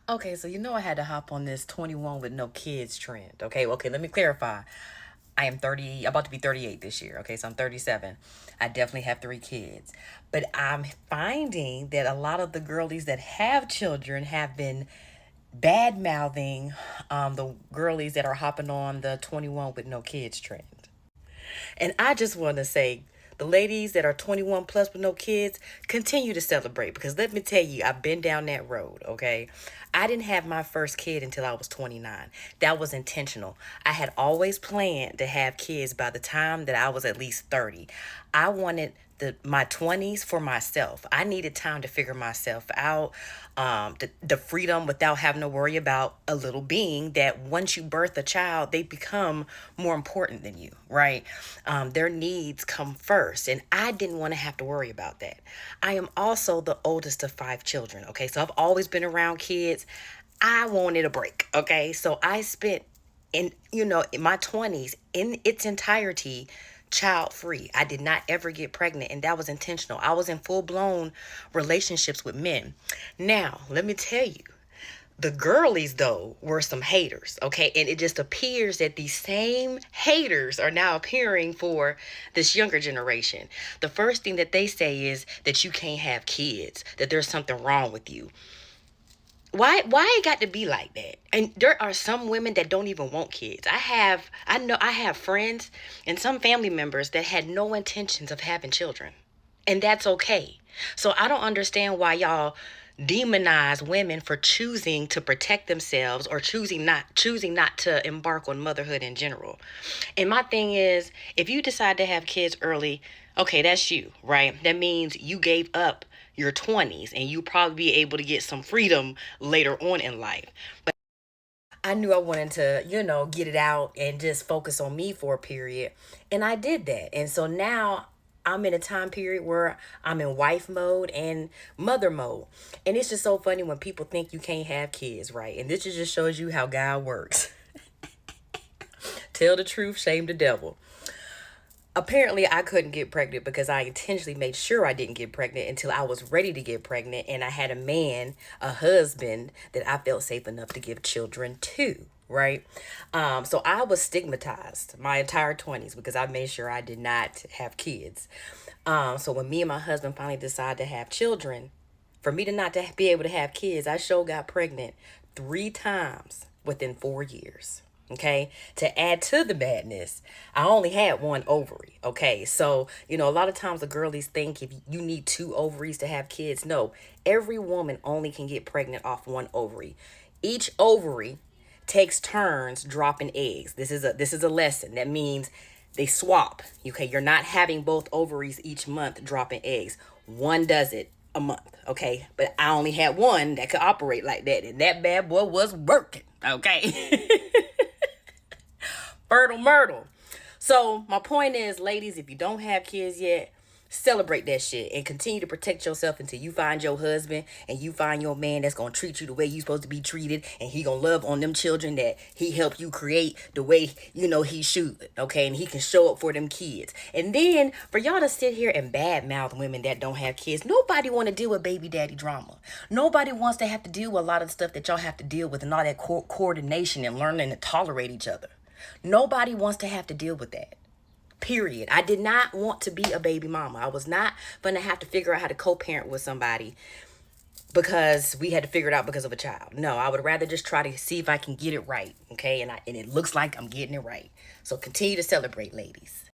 Okay, so you know I had to hop on this 21 with no kids trend. Okay, let me clarify. I am 30, about to be 38 this year. Okay, so I'm 37. I definitely have three kids. But I'm finding that a lot of the girlies that have children have been bad mouthing the girlies that are hopping on the 21 with no kids trend. And I just want to say, the ladies that are 21 plus with no kids, continue to celebrate because let me tell you, I've been down that road, okay? I didn't have my first kid until I was 29. That was intentional. I had always planned to have kids by the time that I was at least 30. I wanted my 20s for myself. I needed time to figure myself out, the freedom without having to worry about a little being that once you birth a child, they become more important than you, right? Their needs come first. And I didn't want to have to worry about that. I am also the oldest of five children, okay? So I've always been around kids. I wanted a break, okay? So I spent in my 20s in its entirety child free. I did not ever get pregnant, and that was intentional. I was in full blown relationships with men. Now, let me tell you, the girlies, though, were some haters, okay? And it just appears that these same haters are now appearing for this younger generation. The first thing that they say is that you can't have kids, that there's something wrong with you. Why it got to be like that? And there are some women that don't even want kids. I know I have friends and some family members that had no intentions of having children. And that's okay. So I don't understand why y'all demonize women for choosing to protect themselves or choosing not to embark on motherhood in general. And my thing is, if you decide to have kids early, okay, that's you, right? That means you gave up your 20s and you probably be able to get some freedom later on in life. But I knew I wanted to, get it out and just focus on me for a period. And I did that. And so now I'm in a time period where I'm in wife mode and mother mode. And it's just so funny when people think you can't have kids, right? And this just shows you how God works. Tell the truth, shame the devil. Apparently, I couldn't get pregnant because I intentionally made sure I didn't get pregnant until I was ready to get pregnant and I had a man, a husband that I felt safe enough to give children to, right? So I was stigmatized my entire 20s because I made sure I did not have kids. So when me and my husband finally decided to have children, for me to not to be able to have kids, I sure got pregnant three times within 4 years. Okay, to add to the madness, I only had one ovary. Okay, so a lot of times the girlies think if you need two ovaries to have kids. No, every woman only can get pregnant off one ovary. Each ovary takes turns dropping eggs. This is a lesson. That means they swap. Okay, you're not having both ovaries each month dropping eggs. One does it a month. Okay, but I only had one that could operate like that, and that bad boy was working. Okay. Fertile Myrtle. So my point is, ladies, if you don't have kids yet, celebrate that shit and continue to protect yourself until you find your husband and you find your man that's gonna treat you the way you supposed to be treated, and he gonna love on them children that he helped you create the way he should. Okay, and he can show up for them kids. And then for y'all to sit here and badmouth women that don't have kids, nobody want to deal with baby daddy drama. Nobody wants to have to deal with a lot of the stuff that y'all have to deal with and all that coordination and learning to tolerate each other. Nobody wants to have to deal with that. Period. I did not want to be a baby mama. I was not going to have to figure out how to co-parent with somebody because we had to figure it out because of a child. No, I would rather just try to see if I can get it right. Okay, and it looks like I'm getting it right. So continue to celebrate, ladies.